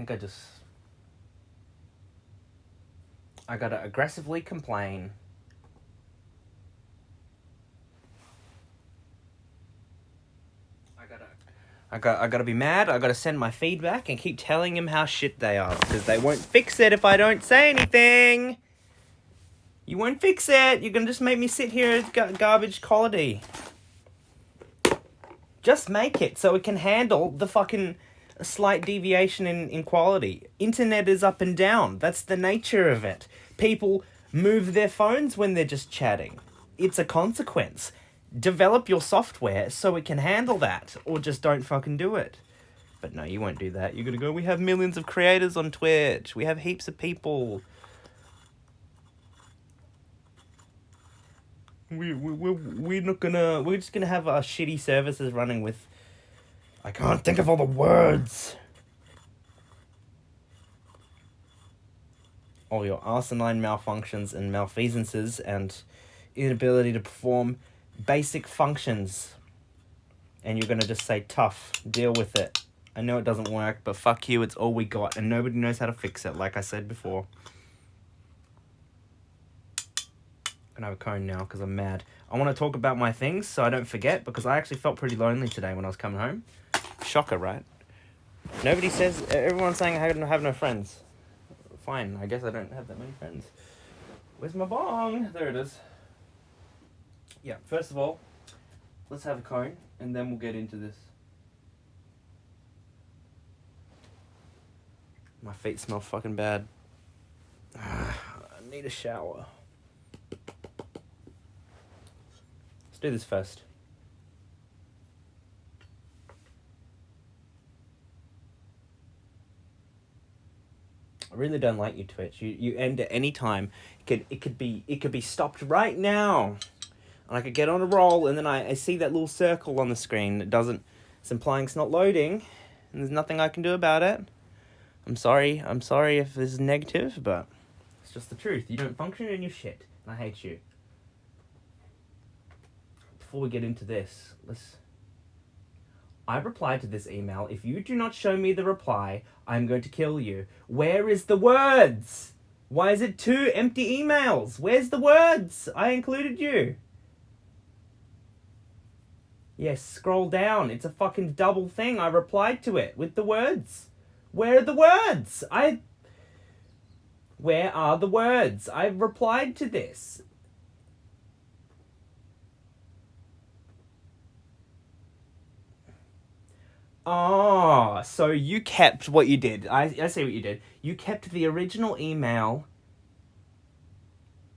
think I gotta aggressively complain. I gotta be mad. I gotta send my feedback and keep telling them how shit they are, because they won't fix it if I don't say anything. You won't fix it. You're gonna just make me sit here at garbage quality. Just make it so it can handle the fucking slight deviation in quality. Internet is up and down. That's the nature of it. People move their phones when they're just chatting. It's a consequence. Develop your software so it can handle that, or just don't fucking do it. But no, you won't do that. You're gonna go, we have millions of creators on Twitch. We have heaps of people. We're just gonna have our shitty services running with, I can't think of all the words. All your asinine malfunctions and malfeasances and inability to perform basic functions. And you're gonna just say, tough, deal with it. I know it doesn't work, but fuck you, it's all we got, and nobody knows how to fix it, like I said before. I'm gonna have a cone now, because I'm mad. I want to talk about my things, so I don't forget, because I actually felt pretty lonely today when I was coming home. Shocker, right? Nobody says, everyone's saying I have no friends. Fine, I guess I don't have that many friends. Where's my bong? There it is. Yeah, first of all, let's have a cone, and then we'll get into this. My feet smell fucking bad. I need a shower. Let's do this first. I really don't like you, Twitch. You end at any time. It could be stopped right now. And I could get on a roll, and then I see that little circle on the screen. It's implying it's not loading, and there's nothing I can do about it. I'm sorry if this is negative, but it's just the truth. You don't function and you're shit, and I hate you. Before we get into this, I replied to this email. If you do not show me the reply, I'm going to kill you. Where is the words? Why is it 2 empty emails? Where's the words? I included you. Yes, scroll down. It's a fucking double thing. I replied to it with the words. Where are the words? Where are the words? I replied to this. Oh, so you kept what you did. I see what you did. You kept the original email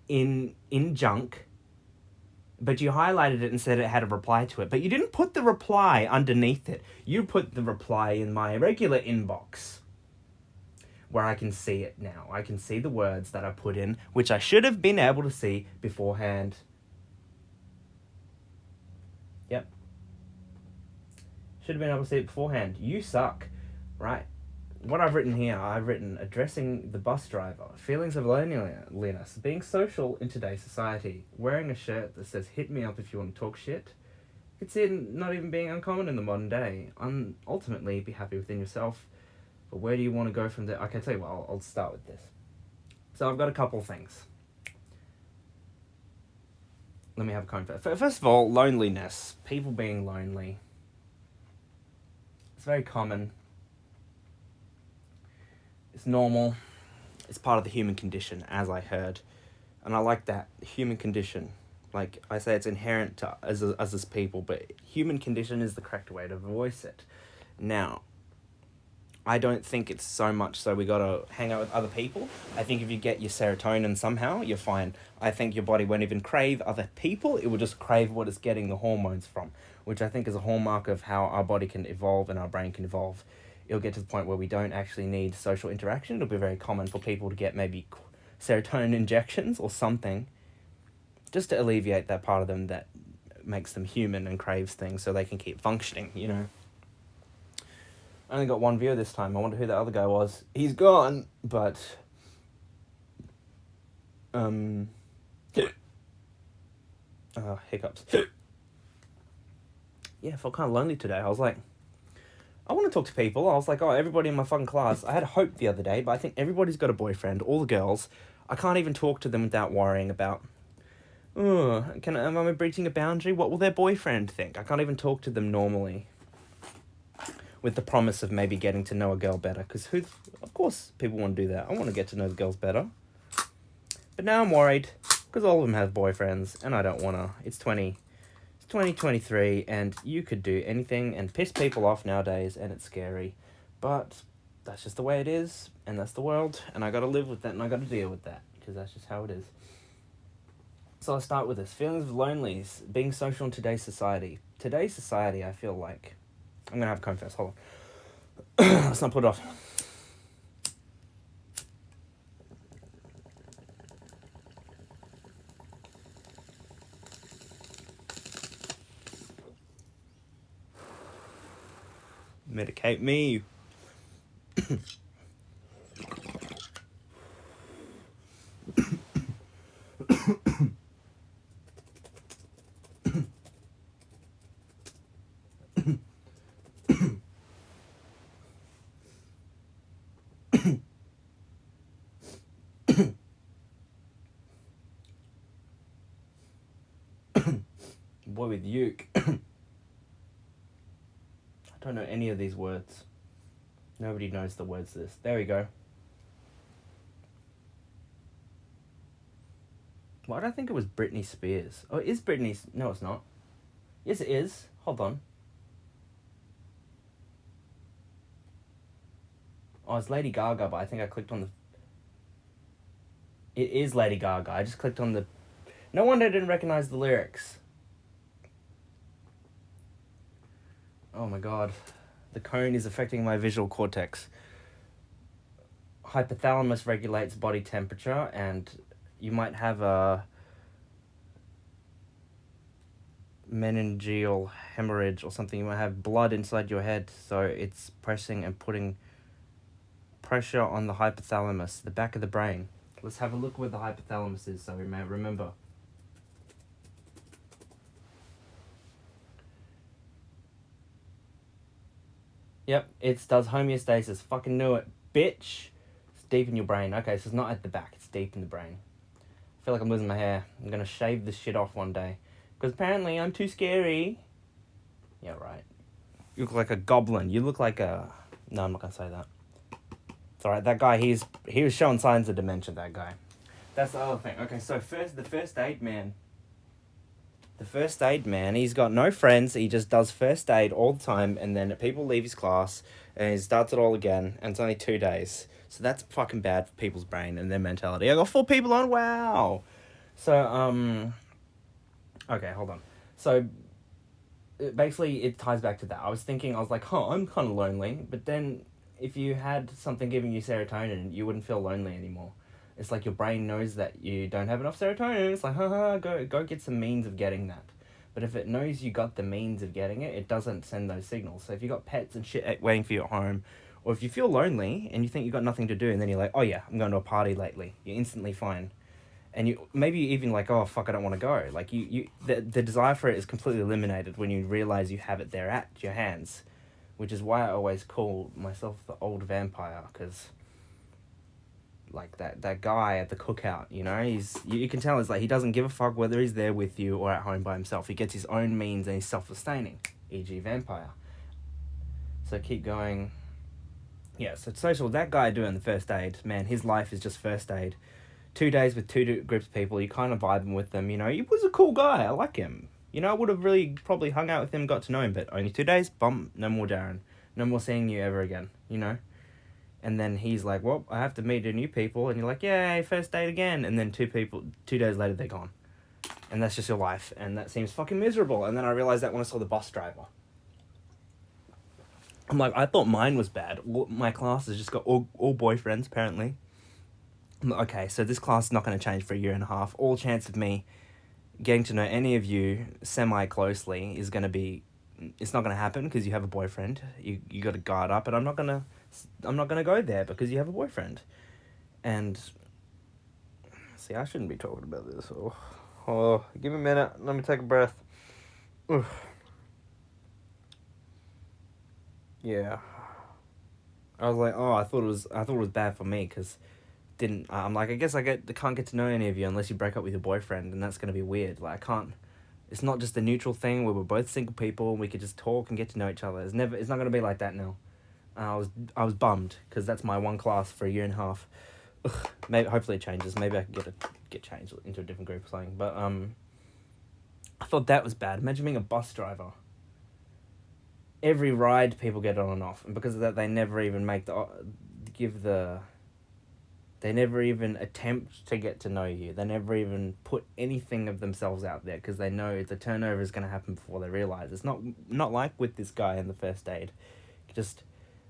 in junk, but you highlighted it and said it had a reply to it. But you didn't put the reply underneath it. You put the reply in my regular inbox, where I can see it now. I can see the words that I put in, which I should have been able to see beforehand. Yep. Should have been able to see it beforehand. You suck, right? What I've written here, addressing the bus driver, feelings of loneliness, being social in today's society, wearing a shirt that says, hit me up if you want to talk shit. It's not even being uncommon in the modern day. Ultimately, be happy within yourself. But where do you want to go from there? Okay, I'll tell you what, I'll start with this. So I've got a couple things. Let me have a cone first. First of all, loneliness. People being lonely. It's very common. It's normal. It's part of the human condition, as I heard. And I like that. Human condition. Like, I say it's inherent to us as people, but human condition is the correct way to voice it. Now, I don't think it's so much so we gotta hang out with other people. I think if you get your serotonin somehow, you're fine. I think your body won't even crave other people. It will just crave what it's getting the hormones from, which I think is a hallmark of how our body can evolve and our brain can evolve. It'll get to the point where we don't actually need social interaction. It'll be very common for people to get maybe serotonin injections or something, just to alleviate that part of them that makes them human and craves things so they can keep functioning, you know. I only got one viewer this time. I wonder who the other guy was. He's gone, but hiccups. Yeah, I felt kind of lonely today. I was like, I want to talk to people. I was like, oh, everybody in my fucking class. I had hope the other day, but I think everybody's got a boyfriend. All the girls. I can't even talk to them without worrying about, oh, am I breaching a boundary? What will their boyfriend think? I can't even talk to them normally with the promise of maybe getting to know a girl better. Because of course people want to do that. I want to get to know the girls better. But now I'm worried because all of them have boyfriends and I don't want to. It's 2023 and you could do anything and piss people off nowadays and it's scary. But that's just the way it is and that's the world and I got to live with that and I got to deal with that because that's just how it is. So I'll start with this. Feelings of loneliness, being social in today's society. Today's society, I feel like... I'm going to have a cone first. Hold on. Let's not put it off. Medicate me. Boy with uke. I don't know any of these words. Nobody knows the words to this. There we go. Why did I think it was Britney Spears? Oh, it is Britney... No, it's not. Yes, it is. Hold on. Oh, it's Lady Gaga, but I think I clicked on the... It is Lady Gaga. I just clicked on the... No wonder I didn't recognize the lyrics. Oh my god. The cone is affecting my visual cortex. Hypothalamus regulates body temperature, and you might have a meningeal hemorrhage or something. You might have blood inside your head, so it's pressing and putting pressure on the hypothalamus, the back of the brain. Let's have a look where the hypothalamus is so we may remember. Yep, it does homeostasis. Fucking knew it. Bitch. It's deep in your brain. Okay, so it's not at the back. It's deep in the brain. I feel like I'm losing my hair. I'm going to shave this shit off one day. Because apparently I'm too scary. Yeah, right. You look like a goblin. You look like a... No, I'm not going to say that. It's alright. That guy, he was showing signs of dementia, that guy. That's the other thing. Okay, so the first aid man. The first aid man, he's got no friends. He just does first aid all the time. And then people leave his class and he starts it all again. And it's only 2 days. So that's fucking bad for people's brain and their mentality. I got 4 people on. Wow. So, okay, hold on. So, basically, it ties back to that. I was like, I'm kind of lonely. But then, if you had something giving you serotonin, you wouldn't feel lonely anymore. It's like your brain knows that you don't have enough serotonin. It's like, go get some means of getting that. But if it knows you got the means of getting it, it doesn't send those signals. So if you got pets and shit waiting for you at home, or if you feel lonely and you think you got nothing to do, and then you're like, oh yeah, I'm going to a party lately, you're instantly fine. And you maybe even like, oh fuck, I don't want to go. Like the desire for it is completely eliminated when you realize you have it there at your hands, which is why I always call myself the old vampire, because like that guy at the cookout, you know, you can tell it's like he doesn't give a fuck whether he's there with you or at home by himself. He gets his own means and he's self-sustaining, e.g. vampire. So keep going. Yeah, so social, that guy doing the first aid, man, his life is just first aid. 2 days with 2 groups of people, you kind of vibing with them, you know, he was a cool guy, I like him. You know, I would have really probably hung out with him, got to know him, but only 2 days, bump, no more Darren. No more seeing you ever again, you know? And then he's like, well, I have to meet new people. And you're like, yay, first date again. And then 2 days later, they're gone. And that's just your life. And that seems fucking miserable. And then I realized that when I saw the bus driver. I'm like, I thought mine was bad. My class has just got all boyfriends, apparently. I'm like, okay, so this class is not going to change for a year and a half. All chance of me getting to know any of you semi-closely is going to be... It's not going to happen because you have a boyfriend. You got to guard up. And I'm not going to go there because you have a boyfriend. And see, I shouldn't be talking about this. Oh, give me a minute. Let me take a breath. Oof. Yeah. I was like, oh, I thought it was bad for me because didn't I'm like, I guess I can't get to know any of you unless you break up with your boyfriend, and that's gonna be weird. Like, I can't. It's not just a neutral thing where we're both single people and we could just talk and get to know each other. It's not gonna be like that now. And I was bummed because that's my one class for a year and a half. Ugh, maybe hopefully it changes. Maybe I can get changed into a different group or something. But I thought that was bad. Imagine being a bus driver. Every ride people get on and off, and because of that, they never even they never even attempt to get to know you. They never even put anything of themselves out there because they know the turnover is going to happen before they realize. It's not like with this guy in the first aid. You just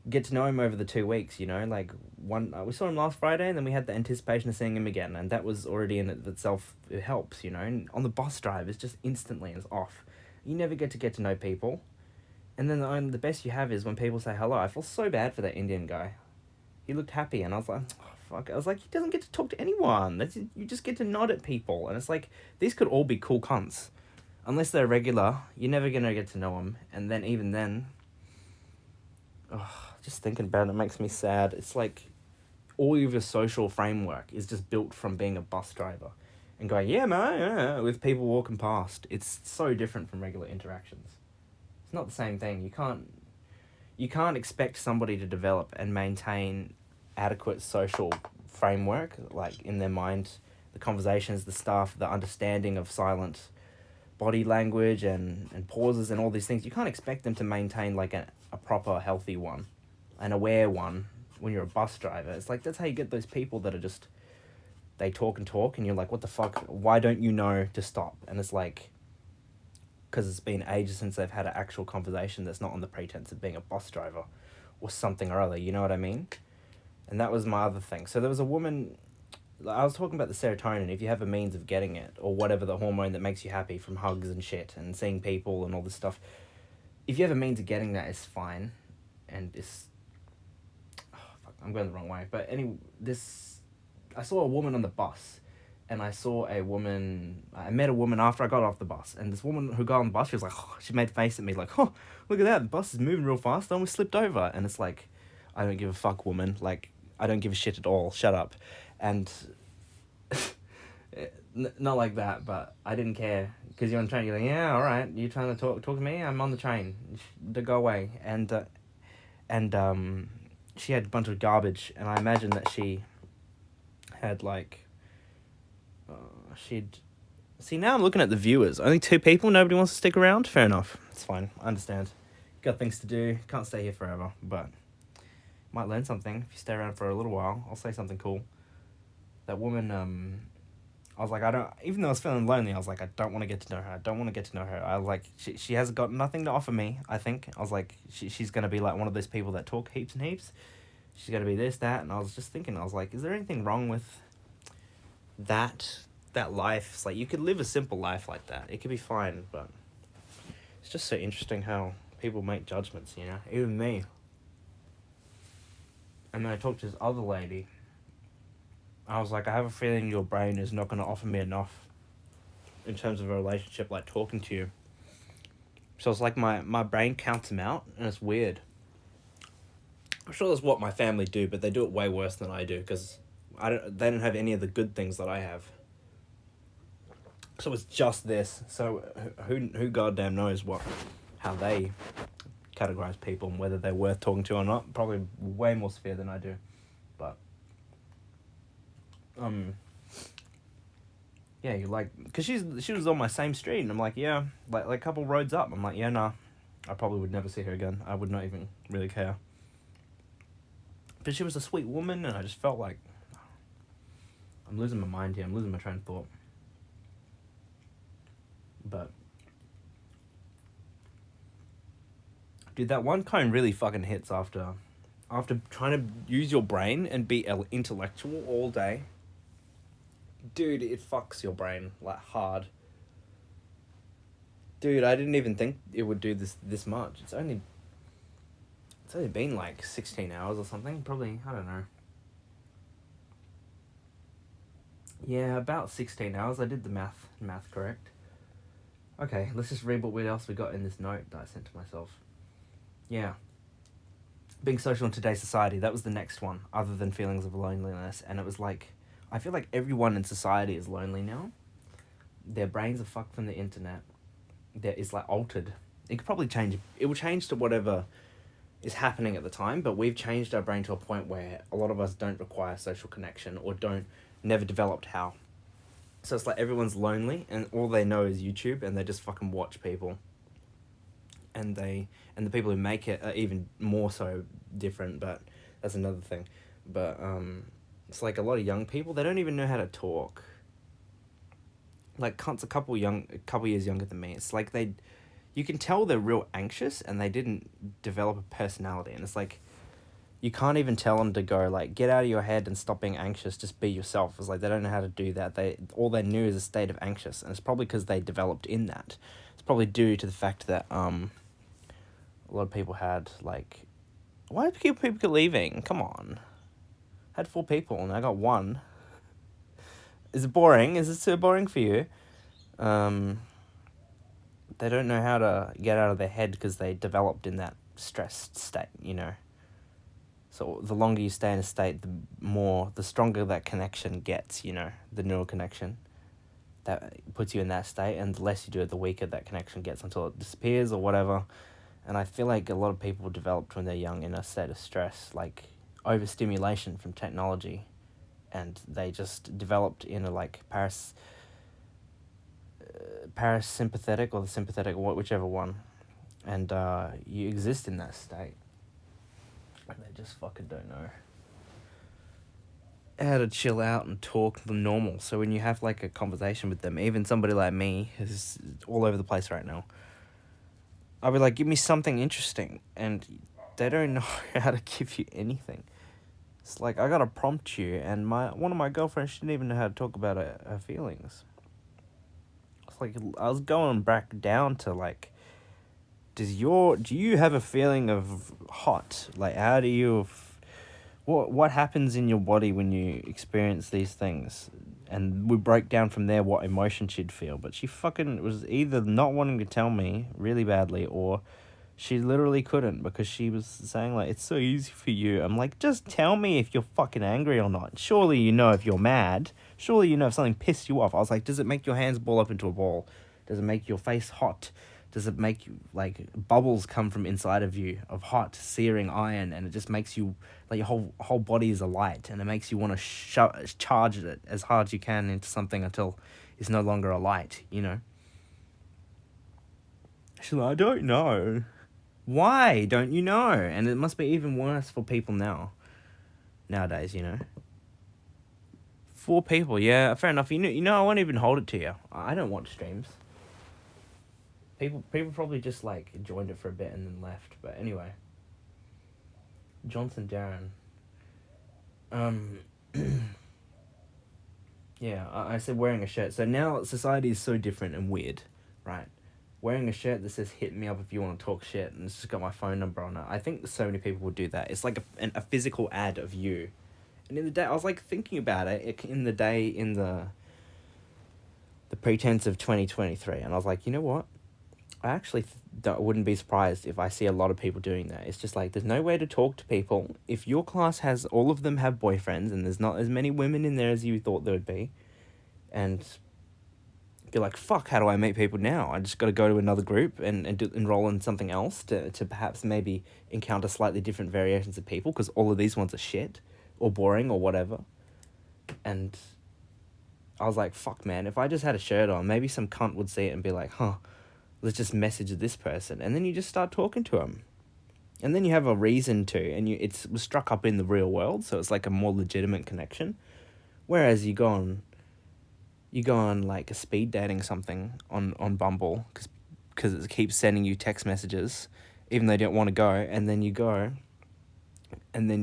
get to know him over the 2 weeks, you know, like we saw him last Friday, and then we had the anticipation of seeing him again, and that was already in it itself. It helps, you know. And on the bus drive, it's just instantly it's off. You never get to know people. And then the best you have is when people say hello. I feel so bad for that Indian guy. He looked happy, and I was like, oh, fuck. I was like, he doesn't get to talk to anyone. You just get to nod at people. And it's like, these could all be cool cunts. Unless they're regular, you're never going to get to know them. And then even then, just thinking about it makes me sad. It's like all of your social framework is just built from being a bus driver. And going, yeah, man, yeah, with people walking past. It's so different from regular interactions. It's not the same thing. You can't expect somebody to develop and maintain adequate social framework, like in their mind, the conversations, the stuff, the understanding of silent body language and pauses and all these things. You can't expect them to maintain like a proper healthy one, an aware one when you're a bus driver. It's like, that's how you get those people that are just, they talk and you're like, what the fuck? Why don't you know to stop? And it's like, because it's been ages since they've had an actual conversation that's not on the pretense of being a bus driver or something or other, you know what I mean? And that was my other thing. So there was a woman, I was talking about the serotonin, if you have a means of getting it, or whatever the hormone that makes you happy from hugs and shit and seeing people and all this stuff, if you have a means of getting that, it's fine. And it's, oh, fuck, I'm going the wrong way. But anyway, I saw a woman on the bus. And I met a woman after I got off the bus. And this woman who got on the bus, she was like, oh, she made a face at me like, oh, look at that, the bus is moving real fast, I almost slipped over. And it's like, I don't give a fuck, woman. Like, I don't give a shit at all, shut up. And not like that, but I didn't care. Because you're on the train, you're like, yeah, all right, you trying to talk to me? I'm on the train. Go away. And she had a bunch of garbage, and I imagine that she had like, see, now I'm looking at the viewers. Only 2 people, nobody wants to stick around? Fair enough. It's fine. I understand. Got things to do. Can't stay here forever, but might learn something if you stay around for a little while. I'll say something cool. That woman, I was like, even though I was feeling lonely, I was like, I don't want to get to know her. I was like, she has got nothing to offer me, I think. I was like, she's going to be like one of those people that talk heaps and heaps. She's going to be this, that, and I was just thinking, I was like, is there anything wrong with that life? It's like, you could live a simple life like that. It could be fine, but it's just so interesting how people make judgments, you know? Even me. And then I talked to this other lady. I was like, I have a feeling your brain is not going to offer me enough in terms of a relationship, like talking to you. So it's like my brain counts them out, and it's weird. I'm sure that's what my family do, but they do it way worse than I do, because they don't have any of the good things that I have. So it's just this. So who goddamn knows how they categorize people and whether they're worth talking to or not. Probably way more severe than I do. But yeah, you like, because she was on my same street, and I'm like, yeah, like a couple roads up. I'm like, yeah, nah, I probably would never see her again. I would not even really care. But she was a sweet woman, and I just felt like I'm losing my mind here. I'm losing my train of thought. But dude, that one cone really fucking hits after trying to use your brain and be intellectual all day. Dude, it fucks your brain like hard. Dude, I didn't even think it would do this much. It's only been like 16 hours or something. Probably, I don't know. Yeah, about 16 hours. I did the math correct. Okay, let's just read what else we got in this note that I sent to myself. Yeah. being social in today's society, that was the next one, other than feelings of loneliness. And it was like, I feel like everyone in society is lonely now. Their brains are fucked from the internet. It's like altered. It could probably change. It will change to whatever is happening at the time, but we've changed our brain to a point where a lot of us don't require social connection or never developed how. So it's like everyone's lonely and all they know is YouTube and they just fucking watch people. And the people who make it are even more so different, but that's another thing. But it's like a lot of young people, they don't even know how to talk. Like cunt's a couple years younger than me. It's like you can tell they're real anxious and they didn't develop a personality. And it's like, you can't even tell them to go like, get out of your head and stop being anxious, just be yourself. It's like, they don't know how to do that. All they knew is a state of anxious. And it's probably because they developed in that. It's probably due to the fact that a lot of people had like, why do people keep leaving? Come on. I had 4 people and I got 1. Is it boring? Is it so boring for you? They don't know how to get out of their head because they developed in that stressed state, you know. So the longer you stay in a state, the stronger that connection gets, you know, the neural connection that puts you in that state, and the less you do it, the weaker that connection gets until it disappears or whatever. And I feel like a lot of people developed when they're young in a state of stress, like overstimulation from technology, and they just developed in a like parasympathetic or the sympathetic, whichever one, and you exist in that state. And they just fucking don't know how to chill out and talk the normal. So when you have like a conversation with them, even somebody like me who's all over the place right now, I'll be like, give me something interesting, and they don't know how to give you anything. It's like, I gotta prompt you, and one of my girlfriends, she didn't even know how to talk about her feelings. It's like, I was going back down to like, do you have a feeling of hot? Like, how do you, what happens in your body when you experience these things? And we broke down from there what emotion she'd feel. But she fucking was either not wanting to tell me really badly, or she literally couldn't, because she was saying like, it's so easy for you. I'm like, just tell me if you're fucking angry or not. Surely you know if you're mad. Surely you know if something pissed you off. I was like, does it make your hands ball up into a ball? Does it make your face hot? Does it make you, like, bubbles come from inside of you of hot, searing iron, and it just makes you, like, your whole body is alight, and it makes you want to charge it as hard as you can into something until it's no longer a light, you know? She's like, I don't know. Why don't you know? And it must be even worse for people nowadays, you know? 4 people, yeah, fair enough. You know, I won't even hold it to you. I don't watch streams. People probably just like joined it for a bit and then left. But anyway, Johnson Darren. Yeah, I said wearing a shirt. So now society is so different and weird, right? Wearing a shirt that says "hit me up if you want to talk shit" and it's just got my phone number on it. I think so many people would do that. It's like a physical ad of you. And in the day, I was like thinking about it. In the pretense of 2023, and I was like, you know what? I actually wouldn't be surprised if I see a lot of people doing that. It's just like, there's no way to talk to people. If your class has, all of them have boyfriends, and there's not as many women in there as you thought there would be, and you're like, fuck, how do I meet people now? I just got to go to another group and enroll in something else to perhaps maybe encounter slightly different variations of people, because all of these ones are shit, or boring, or whatever. And I was like, fuck, man, if I just had a shirt on, maybe some cunt would see it and be like, huh, let's just message this person. And then you just start talking to them. And then you have a reason to, and it's struck up in the real world, so it's like a more legitimate connection. Whereas you go on like a speed dating something on Bumble, because it keeps sending you text messages, even though you don't want to go, and then you go, and then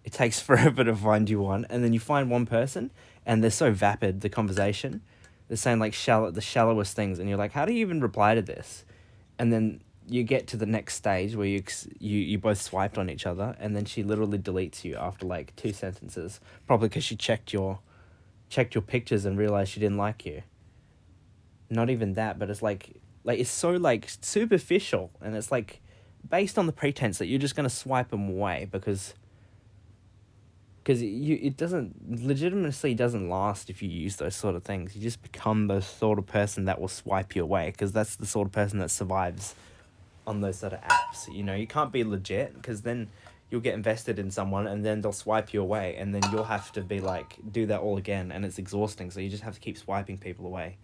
it takes forever to find you one, and then you find one person, and they're so vapid, the conversation, they're saying like the shallowest things, and you're like, how do you even reply to this? And then you get to the next stage where you both swiped on each other, and then she literally deletes you after like 2 sentences, probably because she checked your pictures and realized she didn't like you. Not even that, but it's like it's so like superficial, and it's like based on the pretense that you're just going to swipe them away because it doesn't, legitimacy doesn't last if you use those sort of things. You just become the sort of person that will swipe you away, because that's the sort of person that survives on those sort of apps. You know, you can't be legit, because then you'll get invested in someone and then they'll swipe you away, and then you'll have to be like, do that all again, and it's exhausting. So you just have to keep swiping people away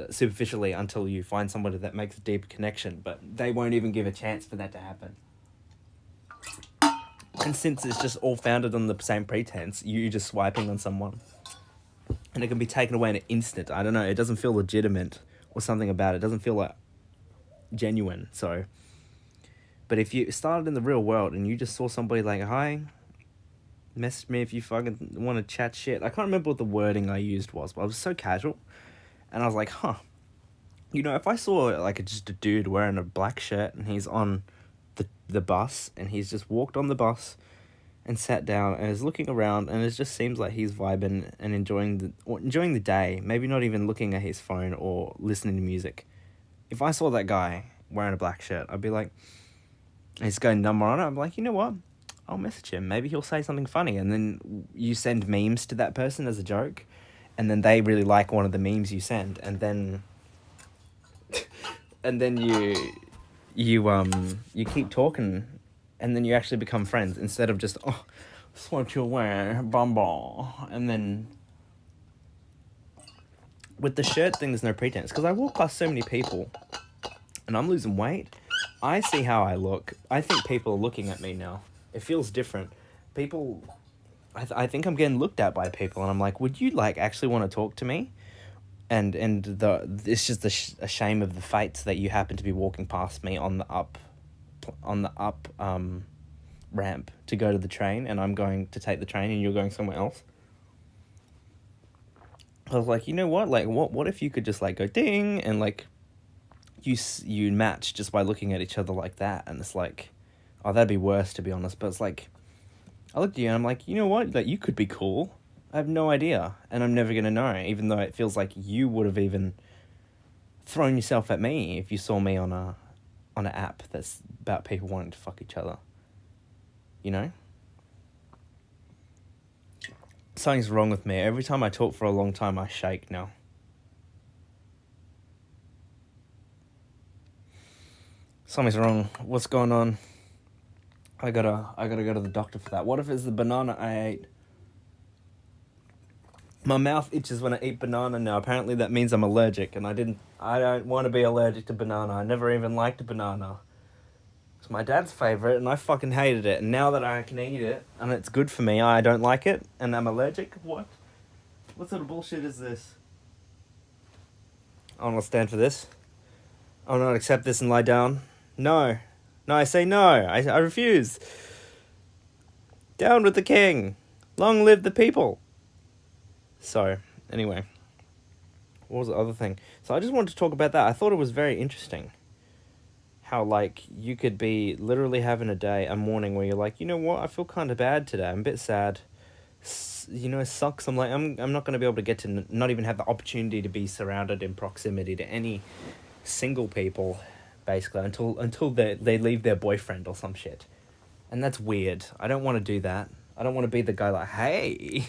superficially until you find somebody that makes a deep connection, but they won't even give a chance for that to happen. And since it's just all founded on the same pretense, you just swiping on someone, and it can be taken away in an instant. I don't know, it doesn't feel legitimate, or something about it doesn't feel like genuine. So, but if you started in the real world and you just saw somebody like, hi, message me if you fucking want to chat shit. I can't remember what the wording I used was, but I was so casual, and I was like, you know, if I saw like just a dude wearing a black shirt and he's on the bus, and he's just walked on the bus and sat down and is looking around, and it just seems like he's vibing and enjoying the day, maybe not even looking at his phone or listening to music. If I saw that guy wearing a black shirt, I'd be like, he's got a number on it, I'm like, you know what, I'll message him, maybe he'll say something funny. And then you send memes to that person as a joke, and then they really like one of the memes you send, and then you keep talking, and then you actually become friends, instead of just, swiped you away, bumble. And then with the shirt thing, there's no pretense, because I walk past so many people and I'm losing weight. I see how I look. I think people are looking at me now. It feels different. People, I think I'm getting looked at by people, and I'm like, would you like actually want to talk to me? And it's just a shame of the fates that you happen to be walking past me on the up ramp to go to the train, and I'm going to take the train and you're going somewhere else. I was like, you know what? Like, what if you could just like go ding, and like you match just by looking at each other like that? And it's like, oh, that'd be worse, to be honest. But it's like, I looked at you and I'm like, you know what? Like, you could be cool. I have no idea, and I'm never going to know, even though it feels like you would have even thrown yourself at me if you saw me on an app that's about people wanting to fuck each other. You know? Something's wrong with me. Every time I talk for a long time, I shake now. Something's wrong. What's going on? I gotta go to the doctor for that. What if it's the banana I ate? My mouth itches when I eat banana now. Apparently that means I'm allergic, and I don't want to be allergic to banana. I never even liked a banana. It's my dad's favourite, and I fucking hated it. And now that I can eat it, and it's good for me, I don't like it, and I'm allergic? What? What sort of bullshit is this? I will not stand for this. I will not accept this and lie down. No. No, I say no. I refuse. Down with the king. Long live the people. So, anyway, what was the other thing? So I just wanted to talk about that. I thought it was very interesting how, like, you could be literally having a morning where you're like, you know what, I feel kind of bad today. I'm a bit sad. You know, it sucks. I'm like, I'm not going to be able to get to, not even have the opportunity to be surrounded in proximity to any single people, basically, until they leave their boyfriend or some shit. And that's weird. I don't want to do that. I don't want to be the guy like, hey...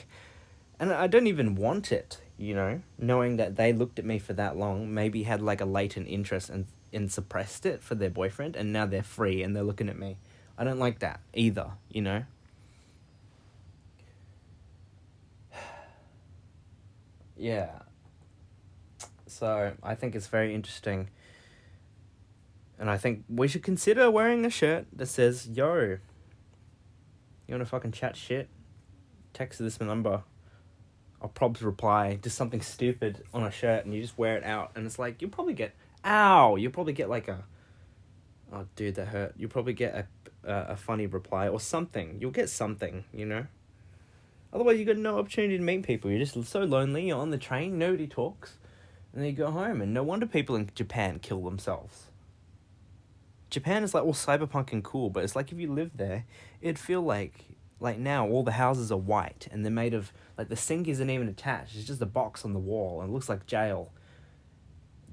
And I don't even want it, you know, knowing that they looked at me for that long, maybe had like a latent interest and suppressed it for their boyfriend, and now they're free and they're looking at me. I don't like that either, you know. Yeah. So I think it's very interesting. And I think we should consider wearing a shirt that says, yo, you want to fucking chat shit? Text this number. I'll probably reply just something stupid on a shirt, and you just wear it out, and it's like, you'll probably get like a, oh dude, that hurt. You'll probably get a funny reply or something. You'll get something, you know. Otherwise, you got no opportunity to meet people. You're just so lonely. You're on the train, nobody talks, and then you go home. And no wonder people in Japan kill themselves. Japan is like all cyberpunk and cool, but it's like if you live there, it'd feel like now all the houses are white, and they're made of, like, the sink isn't even attached. It's just a box on the wall, and it looks like jail.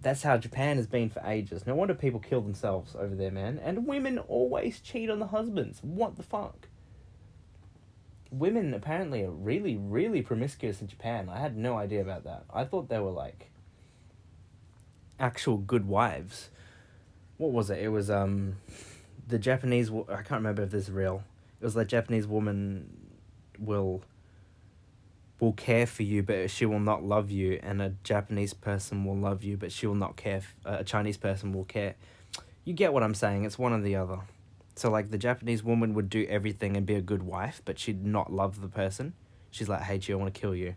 That's how Japan has been for ages. No wonder people kill themselves over there, man. And women always cheat on the husbands. What the fuck? Women apparently are really, really promiscuous in Japan. I had no idea about that. I thought they were like actual good wives. What was it? It was the Japanese. I can't remember if this is real. It was like Japanese woman will care for you, but she will not love you, and a Japanese person will love you, but she will not care. A Chinese person will care. You get what I'm saying? It's one or the other. So like the Japanese woman would do everything and be a good wife, but she'd not love the person. She's like, hate you, I want to kill you.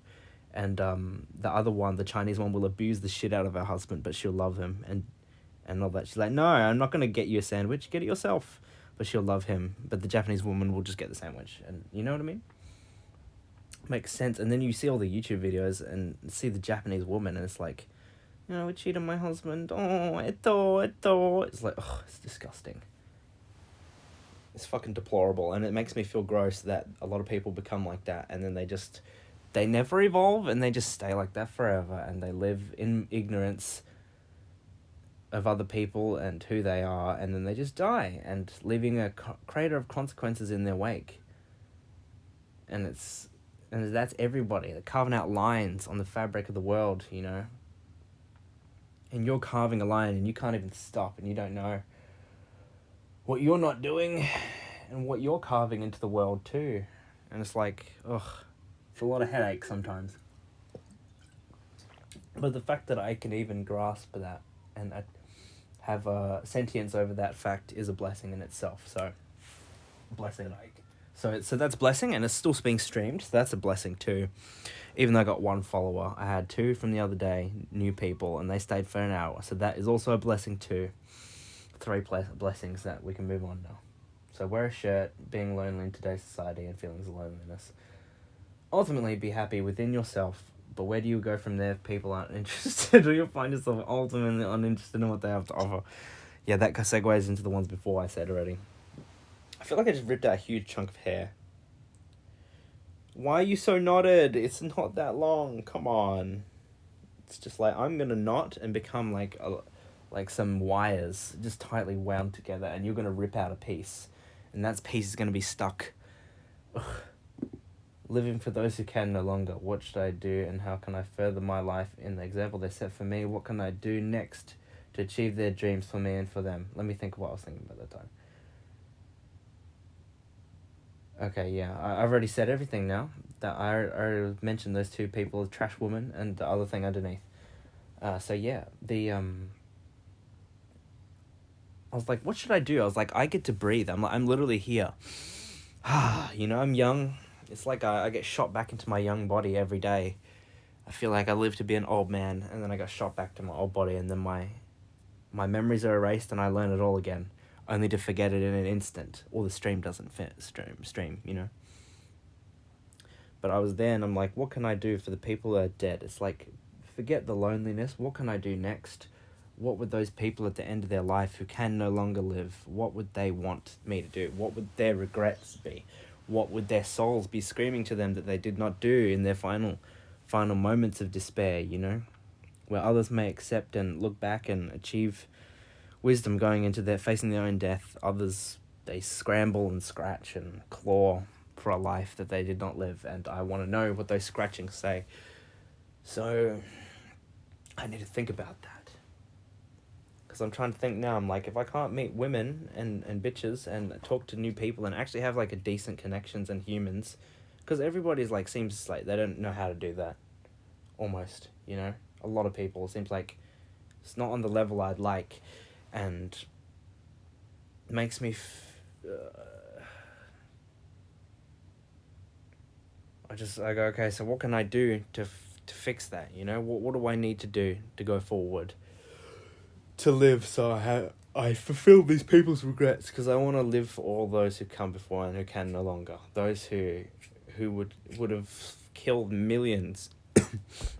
And the other one, the Chinese one, will abuse the shit out of her husband, but she'll love him and all that. She's like, no, I'm not going to get you a sandwich, get it yourself. But she'll love him. But the Japanese woman will just get the sandwich. And you know what I mean? Makes sense. And then you see all the YouTube videos and see the Japanese woman, and it's like, you know, I cheated on my husband. Oh, eto. It's like, oh, it's disgusting. It's fucking deplorable, and it makes me feel gross that a lot of people become like that, and then they never evolve, and they just stay like that forever, and they live in ignorance of other people and who they are, and then they just die, and leaving a crater of consequences in their wake. And that's everybody. They're carving out lines on the fabric of the world, you know. And you're carving a line, and you can't even stop, and you don't know what you're not doing and what you're carving into the world too. And it's like, ugh, it's a lot of headache sometimes. But the fact that I can even grasp that and I have a sentience over that fact is a blessing in itself. So, blessing. So that's blessing, and it's still being streamed. So that's a blessing too. Even though I got 1 follower, I had 2 from the other day, new people, and they stayed for an hour. So that is also a blessing too. 3 blessings that we can move on now. So wear a shirt, being lonely in today's society and feelings of loneliness. Ultimately, be happy within yourself, but where do you go from there if people aren't interested, or you'll find yourself ultimately uninterested in what they have to offer? Yeah, that segues into the ones before I said already. I feel like I just ripped out a huge chunk of hair. Why are you so knotted? It's not that long, come on. It's just like, I'm gonna knot and become like some wires just tightly wound together, and you're going to rip out a piece, and that piece is going to be stuck. Ugh. Living for those who can no longer. What should I do, and how can I further my life in the example they set for me? What can I do next to achieve their dreams for me and for them? Let me think of what I was thinking about that time. Okay, yeah, I've already said everything now. That I already mentioned those 2 people, the trash woman and the other thing underneath. So yeah, I was like, what should I do? I was like, I get to breathe. I'm literally here. You know, I'm young. It's like I get shot back into my young body every day. I feel like I live to be an old man, and then I got shot back to my old body, and then my memories are erased, and I learn it all again, only to forget it in an instant. Or the stream doesn't stream, you know. But I was there, and I'm like, what can I do for the people that are dead? It's like, forget the loneliness. What can I do next? What would those people at the end of their life who can no longer live, what would they want me to do? What would their regrets be? What would their souls be screaming to them that they did not do in their final moments of despair, you know? Where others may accept and look back and achieve wisdom going into facing their own death. Others, they scramble and scratch and claw for a life that they did not live. And I want to know what those scratchings say. So I need to think about that. Because I'm trying to think now, I'm like, if I can't meet women and bitches and talk to new people and actually have like a decent connections and humans, because everybody's like, seems like they don't know how to do that, almost, you know? A lot of people, it seems like it's not on the level I'd like, and makes me I go, okay, so what can I do to fix that, you know? What do I need to do to go forward? To live so I fulfill these people's regrets, because I want to live for all those who come before and who can no longer. Those who would have killed millions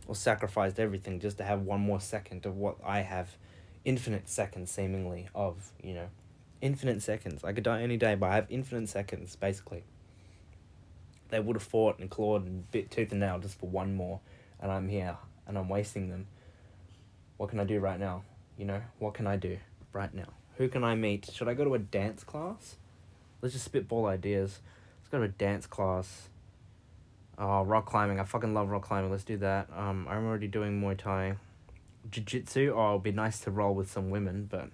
or sacrificed everything just to have 1 more second of what I have, infinite seconds seemingly of, you know. Infinite seconds. I could die any day, but I have infinite seconds, basically. They would have fought and clawed and bit tooth and nail just for 1 more, and I'm here, and I'm wasting them. What can I do right now? You know, what can I do right now? Who can I meet? Should I go to a dance class? Let's just spitball ideas. Let's go to a dance class. Oh, rock climbing. I fucking love rock climbing. Let's do that. I'm already doing Muay Thai. Jiu-jitsu. Oh, it'd be nice to roll with some women, but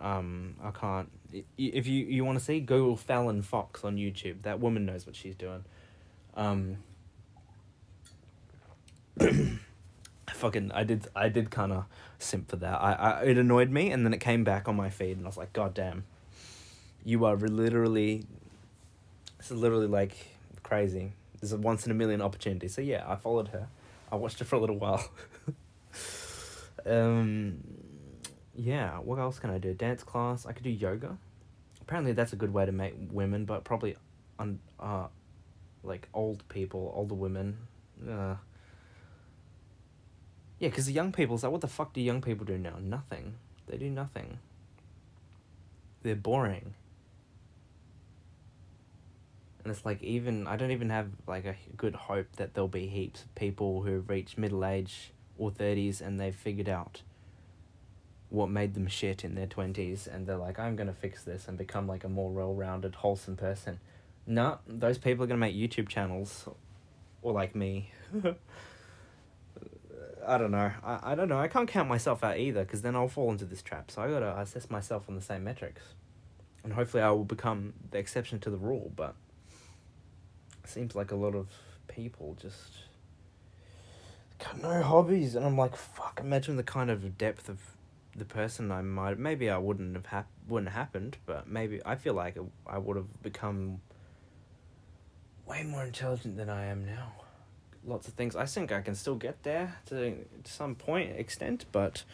I can't. If you want to see, Google Fallon Fox on YouTube. That woman knows what she's doing. I did kind of simp for that. It annoyed me, and then it came back on my feed, and I was like, God damn, you are literally. This is literally like crazy. There's a once in a million opportunity. So yeah, I followed her. I watched her for a little while. Yeah, what else can I do? Dance class. I could do yoga. Apparently that's a good way to make women, but probably like old people, older women. Yeah, because the young people's like, what the fuck do young people do now? Nothing. They do nothing. They're boring. And it's like, I don't even have like a good hope that there'll be heaps of people who have reached middle age or 30s and they've figured out what made them shit in their 20s, and they're like, I'm gonna fix this and become like a more well-rounded, wholesome person. No, those people are gonna make YouTube channels, or like me. I don't know. I don't know. I can't count myself out either, because then I'll fall into this trap. So I gotta assess myself on the same metrics, and hopefully I will become the exception to the rule. But it seems like a lot of people just got no hobbies, and I'm like, fuck. Imagine the kind of depth of the person I might. Maybe I wouldn't have happened, but maybe I feel like I would have become way more intelligent than I am now. Lots of things. I think I can still get there to some extent, but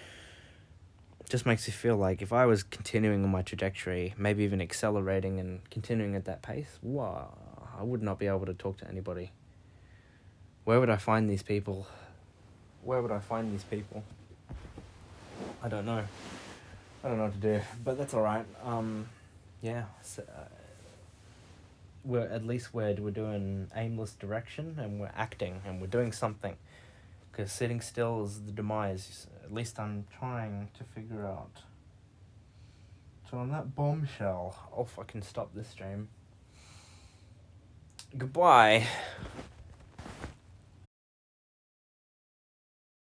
it just makes you feel like if I was continuing on my trajectory, maybe even accelerating and continuing at that pace, wow, I would not be able to talk to anybody. Where would I find these people? I don't know. I don't know what to do, but that's alright. Yeah. So, we're doing aimless direction, and we're acting, and we're doing something. Because sitting still is the demise. At least I'm trying to figure out. So on that bombshell, I'll fucking stop this stream. Goodbye.